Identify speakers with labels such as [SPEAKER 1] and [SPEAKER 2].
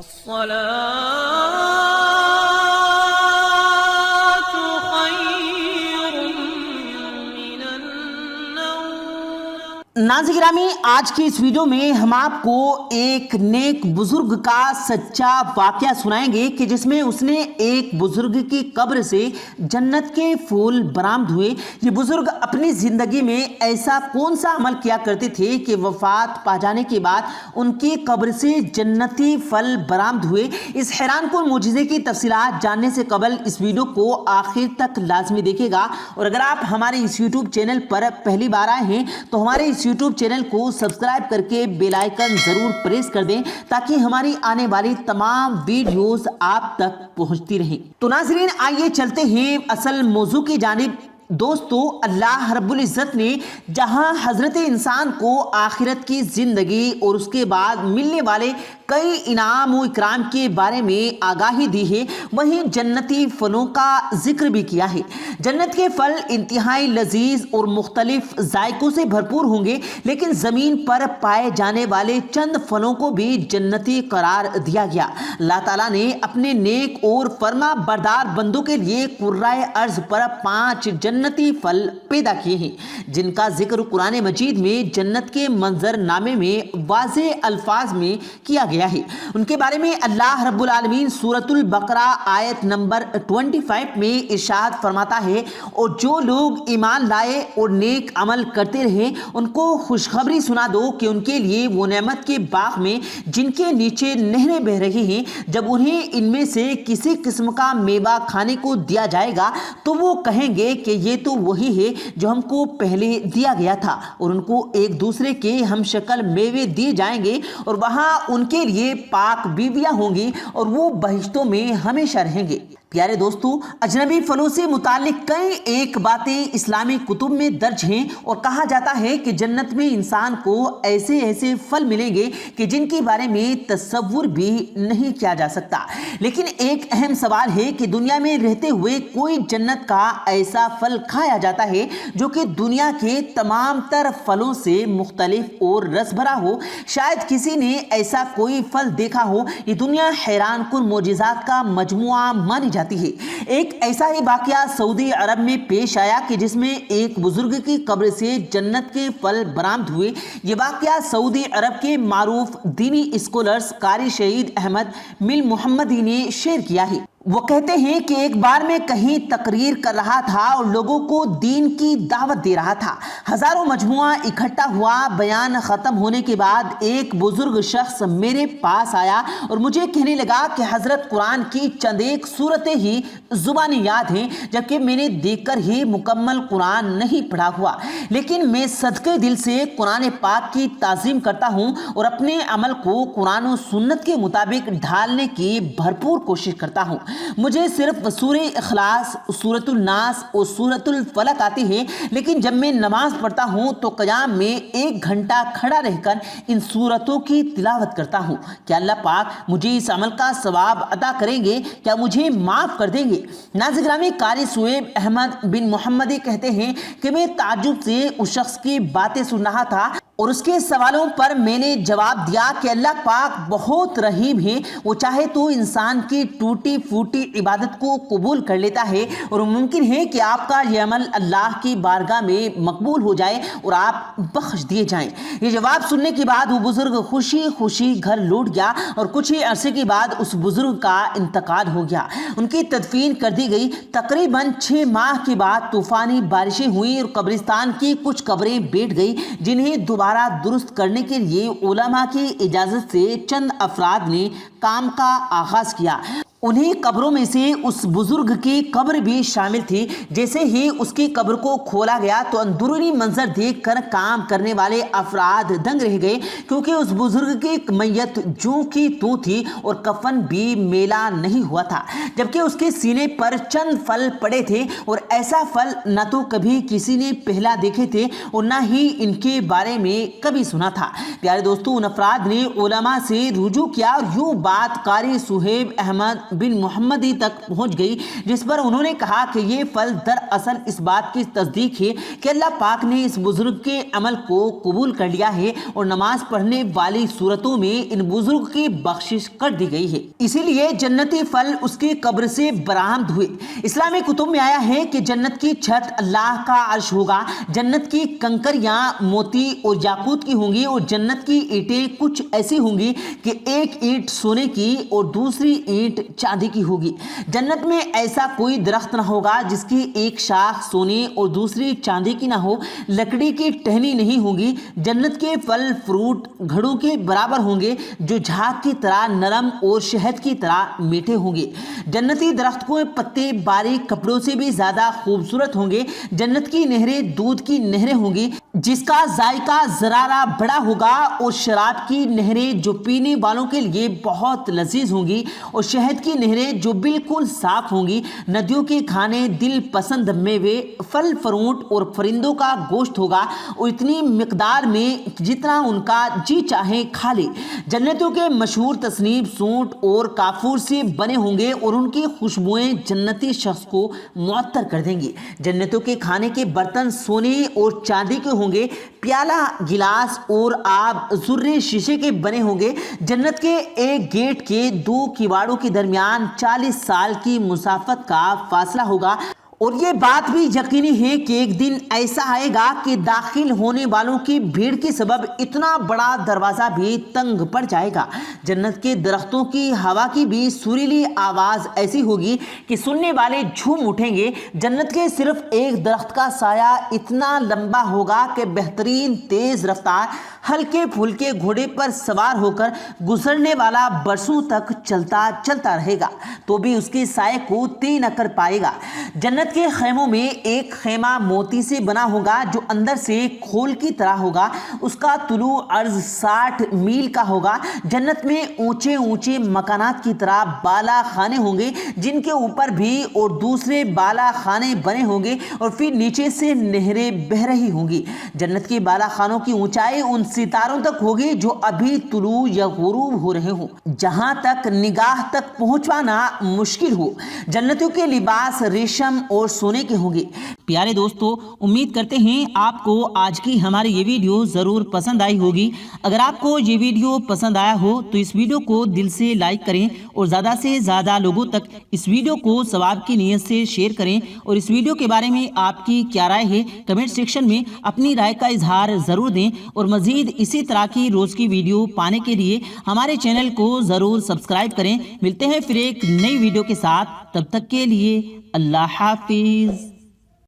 [SPEAKER 1] الصلاة خير من النوم۔
[SPEAKER 2] ناظرین گرامی، آج کی اس ویڈیو میں ہم آپ کو ایک نیک بزرگ کا سچا واقعہ سنائیں گے کہ جس میں اس نے ایک بزرگ کی قبر سے جنت کے پھول برآمد ہوئے۔ یہ بزرگ اپنی زندگی میں ایسا کون سا عمل کیا کرتے تھے کہ وفات پا جانے کے بعد ان کی قبر سے جنتی پھل برآمد ہوئے۔ اس حیران کن معجزے کی تفصیلات جاننے سے قبل اس ویڈیو کو آخر تک لازمی دیکھے گا، اور اگر آپ ہمارے اس یوٹیوب چینل پر پہلی بار آئے ہیں تو ہمارے اس یوٹیوب چینل کو سبسکرائب کر کے بیل آئیکن ضرور پریس کر دیں تاکہ ہماری آنے والی تمام ویڈیوز آپ تک پہنچتی رہیں۔ تو ناظرین، آئیے چلتے ہیں اصل موضوع کی جانب۔ دوستو، اللہ رب العزت نے جہاں حضرت انسان کو آخرت کی زندگی اور اس کے بعد ملنے والے کئی انعام و اکرام کے بارے میں آگاہی دی ہے، وہیں جنتی پھلوں کا ذکر بھی کیا ہے۔ جنت کے پھل انتہائی لذیذ اور مختلف ذائقوں سے بھرپور ہوں گے، لیکن زمین پر پائے جانے والے چند پھلوں کو بھی جنتی قرار دیا گیا۔ اللہ تعالیٰ نے اپنے نیک اور فرما بردار بندوں کے لیے قرۂ ارض پر 5 جنتی پھل پیدا کیے ہیں، جن کا ذکر قرآن مجید میں جنت کے منظر نامے میں واضح الفاظ میں کیا گیا ہے۔ ان کے بارے میں اللہ رب العالمین سورۃ البقرہ آیت نمبر 25 میں ارشاد فرماتا ہے، اور جو لوگ ایمان لائے اور نیک عمل کرتے رہے ان کو خوشخبری سنا دو کہ ان کے لیے وہ نعمت کے باغ میں جن کے نیچے نہریں بہہ رہی ہیں، جب انہیں ان میں سے کسی قسم کا میوہ کھانے کو دیا جائے گا تو وہ کہیں گے کہ یہ تو وہی ہے جو ہم کو پہلے دیا گیا تھا، اور ان کو ایک دوسرے کے ہم شکل میوے دیے جائیں گے، اور وہاں ان کے لیے پاک بیویاں ہوں گی اور وہ بہشتوں میں ہمیشہ رہیں گے۔ پیارے دوستو، اجنبی پھلوں سے متعلق کئی ایک باتیں اسلامی کتب میں درج ہیں، اور کہا جاتا ہے کہ جنت میں انسان کو ایسے ایسے پھل ملیں گے کہ جن کے بارے میں تصور بھی نہیں کیا جا سکتا۔ لیکن ایک اہم سوال ہے کہ دنیا میں رہتے ہوئے کوئی جنت کا ایسا پھل کھایا جاتا ہے جو کہ دنیا کے تمام تر پھلوں سے مختلف اور رس بھرا ہو؟ شاید کسی نے ایسا کوئی پھل دیکھا ہو۔ یہ دنیا حیران کن معجزات کا مجموعہ مانی جاتی ہے۔ ایک ایسا ہی واقعہ سعودی عرب میں پیش آیا کہ جس میں ایک بزرگ کی قبر سے جنت کے پھل برآمد ہوئے۔ یہ واقعہ سعودی عرب کے معروف دینی اسکالرز قاری شہید احمد مل محمدی نے شیئر کیا ہے۔ وہ کہتے ہیں کہ ایک بار میں کہیں تقریر کر رہا تھا اور لوگوں کو دین کی دعوت دے رہا تھا۔ ہزاروں مجموعہ اکٹھا ہوا۔ بیان ختم ہونے کے بعد ایک بزرگ شخص میرے پاس آیا اور مجھے کہنے لگا کہ حضرت قرآن کی چند ایک صورتیں ہی زبانی یاد ہیں، جبکہ میں نے دیکھ کر ہی مکمل قرآن نہیں پڑھا ہوا، لیکن میں صدقے دل سے قرآن پاک کی تعظیم کرتا ہوں اور اپنے عمل کو قرآن و سنت کے مطابق ڈھالنے کی بھرپور کوشش کرتا ہوں۔ مجھے صرف سورہ اخلاص، سورۃ الناس اور سورۃ الفلق آتی ہے، لیکن جب میں نماز پڑھتا ہوں تو قیام میں 1 گھنٹہ کھڑا رہ کر ان سورتوں کی تلاوت کرتا ہوں۔ کیا اللہ پاک مجھے اس عمل کا ثواب عطا کریں گے؟ کیا مجھے معاف کر دیں گے؟ ناظرین گرامی، قاری شعیب احمد بن محمدی کہتے ہیں کہ میں تعجب سے اس شخص کی باتیں سن رہا تھا اور اس کے سوالوں پر میں نے جواب دیا کہ اللہ پاک بہت رحیم ہے، وہ چاہے تو انسان کی ٹوٹی پھوٹی عبادت کو قبول کر لیتا ہے، اور ممکن ہے کہ آپ کا یہ عمل اللہ کی بارگاہ میں مقبول ہو جائے اور آپ بخش دیے جائیں۔ یہ جواب سننے کے بعد وہ بزرگ خوشی خوشی گھر لوٹ گیا، اور کچھ ہی عرصے کے بعد اس بزرگ کا انتقال ہو گیا۔ ان کی تدفین کر دی گئی۔ تقریباً 6 ماہ کے بعد طوفانی بارشیں ہوئیں اور قبرستان کی کچھ قبریں بیٹھ گئی، جنہیں دوبارہ درست کرنے کے لیے علماء کی اجازت سے چند افراد نے کام کا آغاز کیا۔ انہی قبروں میں سے اس بزرگ کی قبر بھی شامل تھی۔ جیسے ہی اس کی قبر کو کھولا گیا تو اندرونی منظر دیکھ کر کام کرنے والے افراد دنگ رہ گئے، کیونکہ اس بزرگ کی میت جوں کی توں تھی اور کفن بھی میلا نہیں ہوا تھا، جبکہ اس کے سینے پر چند پھل پڑے تھے، اور ایسا پھل نہ تو کبھی کسی نے پہلا دیکھے تھے اور نہ ہی ان کے بارے میں کبھی سنا تھا۔ پیارے دوستو، ان افراد نے علماء سے رجوع کیا اور یوں بات قاری شعیب احمد بن محمدی تک پہنچ گئی، جس پر انہوں نے کہا کہ یہ پھل دراصل اس بات کی تصدیق ہے کہ اللہ پاک نے اس بزرگ کے عمل کو قبول کر لیا ہے اور نماز پڑھنے والی صورتوں میں ان بزرگ کی بخشش کر دی گئی ہے، اسی لیے جنتی پھل اس کی قبر سے برآمد ہوئے۔ اسلامی کتب میں آیا ہے کہ جنت کی چھت اللہ کا عرش ہوگا، جنت کی کنکریاں موتی اور یاقوت کی ہوں گی اور جنت کی اینٹیں کچھ ایسی ہوں گی کہ ایک اینٹ سونے کی اور دوسری اینٹ چاندی کی ہوگی۔ جنت میں ایسا کوئی درخت نہ ہوگا جس کی ایک شاخ سونے اور دوسری چاندی کی نہ ہو، لکڑی کی ٹہنی نہیں ہوگی۔ جنت کے پھل فروٹ گھڑوں کے برابر ہوں گے جو جھاگ کی طرح نرم اور شہد کی طرح میٹھے ہوں گے۔ جنتی درخت کو پتے باریک کپڑوں سے بھی زیادہ خوبصورت ہوں گے۔ جنت کی نہریں دودھ کی نہریں ہوں گی جس کا ذائقہ ذرارہ بڑا ہوگا، اور شراب کی نہریں جو پینے والوں کے لیے بہت لذیذ ہوں گی، اور شہد کی نہریں جو بالکل صاف ہوں گی۔ ندیوں کے کھانے دل پسند میوے، پھل فروٹ اور پرندوں کا گوشت ہوگا، اور اتنی مقدار میں جتنا ان کا جی چاہے کھا لے۔ جنتوں کے مشہور تصنیف سونٹ اور کافور سے بنے ہوں گے اور ان کی خوشبوئیں جنتی شخص کو معطر کر دیں گی۔ جنتوں کے کھانے کے برتن سونے اور چاندی کے ہوں گے، پیالہ گلاس اور آب زرے شیشے کے بنے ہوں گے۔ جنت کے ایک گیٹ کے دو کواڑوں کے درمیان 40 سال کی مسافت کا فاصلہ ہوگا، اور یہ بات بھی یقینی ہے کہ ایک دن ایسا آئے گا کہ داخل ہونے والوں کی بھیڑ کے سبب اتنا بڑا دروازہ بھی تنگ پڑ جائے گا۔ جنت کے درختوں کی ہوا کی بھی سریلی آواز ایسی ہوگی کہ سننے والے جھوم اٹھیں گے۔ جنت کے صرف ایک درخت کا سایہ اتنا لمبا ہوگا کہ بہترین تیز رفتار ہلکے پھلکے گھوڑے پر سوار ہو کر گزرنے والا برسوں تک چلتا رہے گا تو بھی اس کے سائے کو طے نہ کر پائے گا۔ جنت کے خیموں میں ایک خیمہ موتی سے بنا ہوگا جو اندر سے کھول کی طرح ہوگا، اس کا طلوع عرض 60 میل کا ہوگا۔ جنت میں اونچے اونچے مکانات کی طرح بالا خانے ہوں گے جن کے اوپر بھی اور دوسرے بالا خانے بنے ہوں گے، اور پھر نیچے سے نہریں بہہ رہی ہوں گی۔ جنت کے بالا خانوں کی اونچائی ان ستاروں تک ہوگی جو ابھی طلوع یا غروب ہو رہے ہوں، جہاں تک نگاہ تک پہنچوانا مشکل ہو۔ جنتوں کے لباس ریشم اور سونے کے ہوں گے۔ پیارے دوستو، امید کرتے ہیں آپ کو آج کی ہماری یہ ویڈیو ضرور پسند آئی ہوگی۔ اگر آپ کو یہ ویڈیو پسند آیا ہو تو اس ویڈیو کو دل سے لائک کریں اور زیادہ سے زیادہ لوگوں تک اس ویڈیو کو ثواب کی نیت سے شیئر کریں، اور اس ویڈیو کے بارے میں آپ کی کیا رائے ہے کمنٹ سیکشن میں اپنی رائے کا اظہار ضرور دیں، اور مزید اسی طرح کی روز کی ویڈیو پانے کے لیے ہمارے چینل کو ضرور سبسکرائب کریں۔ ملتے ہیں پھر ایک نئی ویڈیو کے ساتھ، تب تک کے لیے اللہ حافظ۔